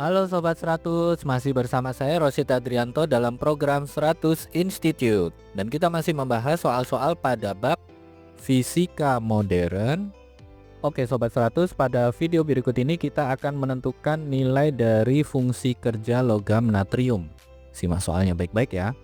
Halo Sobat 100, masih bersama saya Rosid Adrianto dalam program 100 Institute. Dan kita masih membahas soal-soal pada bab fisika modern. Oke Sobat 100, pada video berikut ini kita akan menentukan nilai dari fungsi kerja logam natrium. Simak soalnya baik-baik ya.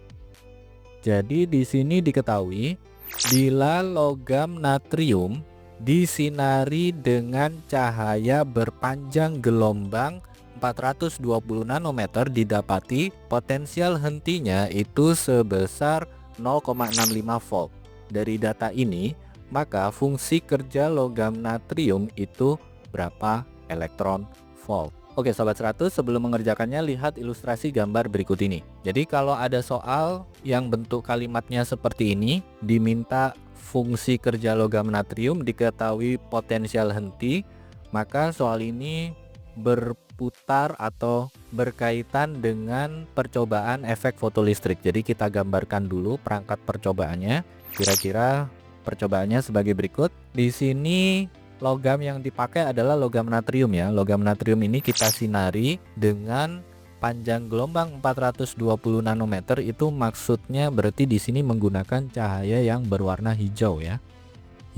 Jadi di sini diketahui bila logam natrium disinari dengan cahaya berpanjang gelombang 420 nanometer didapati potensial hentinya itu sebesar 0,65 volt. Dari data ini, maka fungsi kerja logam natrium itu berapa elektron volt. Oke Sobat 100, sebelum mengerjakannya lihat ilustrasi gambar berikut ini. Jadi kalau ada soal yang bentuk kalimatnya seperti ini, diminta fungsi kerja logam natrium diketahui potensial henti, maka soal ini berputar atau berkaitan dengan percobaan efek fotolistrik. Jadi kita gambarkan dulu perangkat percobaannya. Kira-kira percobaannya sebagai berikut. Di sini logam yang dipakai adalah logam natrium ya. Logam natrium ini kita sinari dengan panjang gelombang 420 nanometer. Itu maksudnya berarti di sini menggunakan cahaya yang berwarna hijau ya.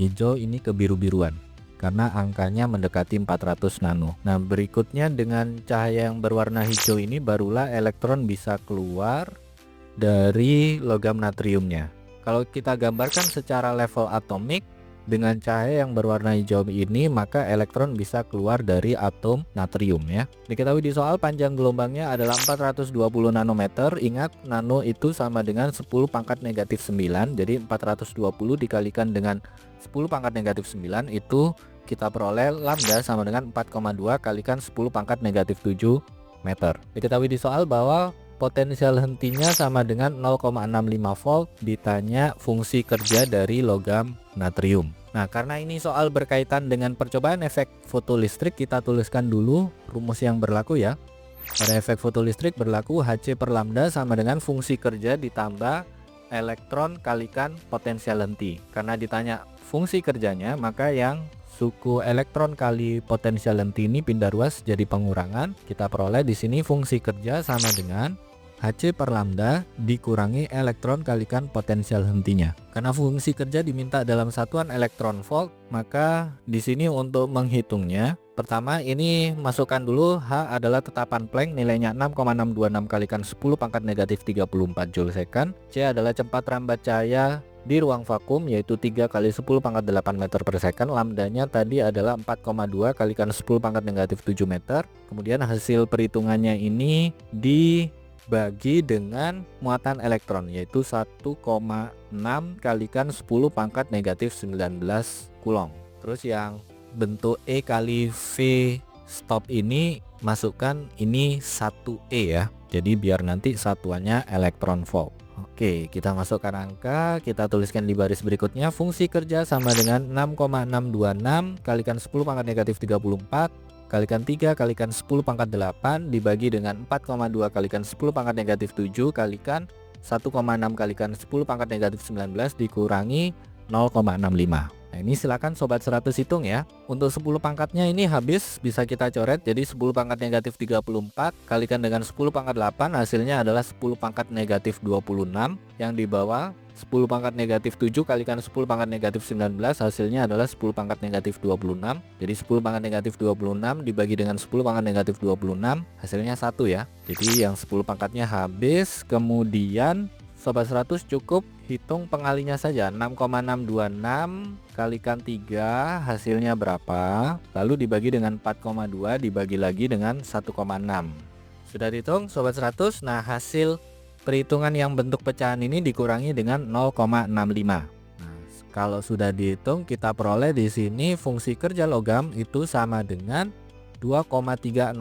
Hijau ini kebiru-biruan karena angkanya mendekati 400 nano. Nah, berikutnya dengan cahaya yang berwarna hijau ini barulah elektron bisa keluar dari logam natriumnya. Kalau kita gambarkan secara level atomik, dengan cahaya yang berwarna hijau ini maka elektron bisa keluar dari atom natrium ya. Diketahui di soal panjang gelombangnya adalah 420 nanometer. Ingat nano itu sama dengan 10 pangkat negatif 9. Jadi 420 dikalikan dengan 10 pangkat negatif 9 itu kita peroleh lambda sama dengan 4,2 kalikan 10 pangkat negatif 7 meter. Diketahui di soal bahwa potensial hentinya sama dengan 0,65 volt, ditanya fungsi kerja dari logam natrium. Nah, karena ini soal berkaitan dengan percobaan efek fotolistrik, kita tuliskan dulu rumus yang berlaku ya. Pada efek fotolistrik berlaku Hc per lambda sama dengan fungsi kerja ditambah elektron kalikan potensial henti. Karena ditanya fungsi kerjanya, maka yang suku elektron kali potensial henti ini pindah ruas jadi pengurangan. Kita peroleh di sini fungsi kerja sama dengan Hc per lambda dikurangi elektron kalikan potensial hentinya. Karena fungsi kerja diminta dalam satuan elektron volt, maka di sini untuk menghitungnya, pertama ini masukkan dulu H adalah tetapan Planck, nilainya 6,626 kalikan 10 pangkat negatif 34 joule second. C adalah cepat rambat cahaya di ruang vakum yaitu 3 kali 10 pangkat 8 meter per second. Lambdanya tadi adalah 4,2 kalikan 10 pangkat negatif 7 meter. Kemudian hasil perhitungannya ini dibagi dengan muatan elektron yaitu 1,6 kalikan 10 pangkat negatif 19 coulomb. Terus yang bentuk E kali V stop ini masukkan ini 1E ya. Jadi biar nanti satuannya elektron volt. Oke, kita masukkan angka, kita tuliskan di baris berikutnya. Fungsi kerja sama dengan 6,626 kalikan 10 pangkat negatif 34 kalikan 3 kalikan 10 pangkat 8 dibagi dengan 4,2 kalikan 10 pangkat negatif 7 kalikan 1,6 kalikan 10 pangkat negatif 19 dikurangi 0,65. Nah, ini silakan Sobat 100 hitung ya. Untuk 10 pangkatnya ini habis bisa kita coret. Jadi 10 pangkat negatif 34 kalikan dengan 10 pangkat 8 hasilnya adalah 10 pangkat negatif 26. Yang di bawah 10 pangkat negatif 7 kalikan 10 pangkat negatif 19 hasilnya adalah 10 pangkat negatif 26. Jadi 10 pangkat negatif 26 dibagi dengan 10 pangkat negatif 26 hasilnya 1 ya. Jadi yang 10 pangkatnya habis. Kemudian Sobat 100 cukup hitung pengalinya saja. 6,626 kalikan 3 hasilnya berapa, lalu dibagi dengan 4,2 dibagi lagi dengan 1,6. Sudah dihitung Sobat 100. Nah, hasil perhitungan yang bentuk pecahan ini dikurangi dengan 0,65. Nah, kalau sudah dihitung kita peroleh di sini fungsi kerja logam itu sama dengan 2,308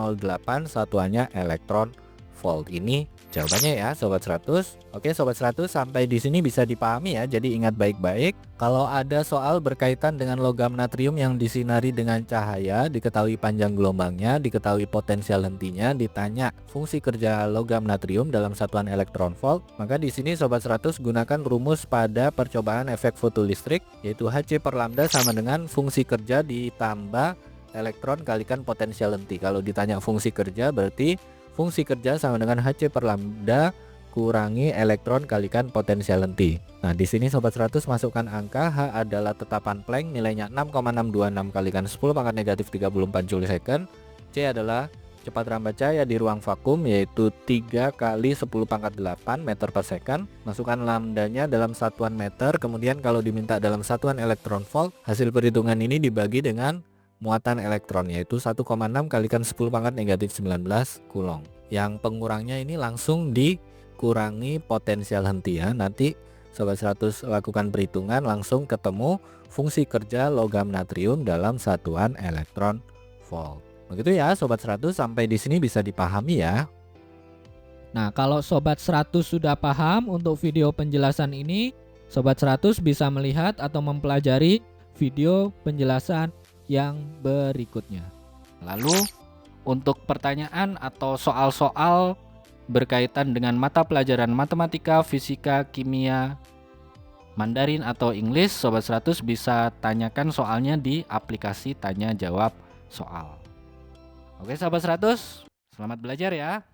satuannya elektron volt. Ini jawabannya ya Sobat 100. Oke Sobat 100, sampai di sini bisa dipahami ya. Jadi ingat baik-baik, kalau ada soal berkaitan dengan logam natrium yang disinari dengan cahaya, diketahui panjang gelombangnya, diketahui potensial hentinya, ditanya fungsi kerja logam natrium dalam satuan elektron volt, maka di sini Sobat 100 gunakan rumus pada percobaan efek fotolistrik yaitu Hc per lambda sama dengan fungsi kerja ditambah elektron kalikan potensial lenti. Kalau ditanya fungsi kerja, berarti fungsi kerja sama dengan Hc per lambda kurangi elektron kalikan potensial lenti. Nah, di sini sobat 100 masukkan angka. H adalah tetapan Planck, nilainya 6,626 kalikan 10 pangkat negatif 34 Joule second. C adalah cepat rambat cahaya di ruang vakum, yaitu 3 kali 10 pangkat 8 meter per second. Masukkan lambdanya dalam satuan meter, kemudian kalau diminta dalam satuan elektron volt, hasil perhitungan ini dibagi dengan muatan elektron, yaitu 1,6 kalikan 10 pangkat negatif 19 Coulomb. Yang pengurangnya ini langsung dikurangi potensial henti ya. Nanti sobat 100 lakukan perhitungan, langsung ketemu fungsi kerja logam natrium dalam satuan elektron volt. Begitu ya sobat 100, sampai di sini bisa dipahami ya. Nah, kalau sobat 100 sudah paham untuk video penjelasan ini, sobat 100 bisa melihat atau mempelajari video penjelasan yang berikutnya. Lalu untuk pertanyaan atau soal-soal berkaitan dengan mata pelajaran matematika, fisika, kimia, Mandarin atau English, sobat 100 bisa tanyakan soalnya di aplikasi tanya jawab soal. Oke sobat 100, selamat belajar ya.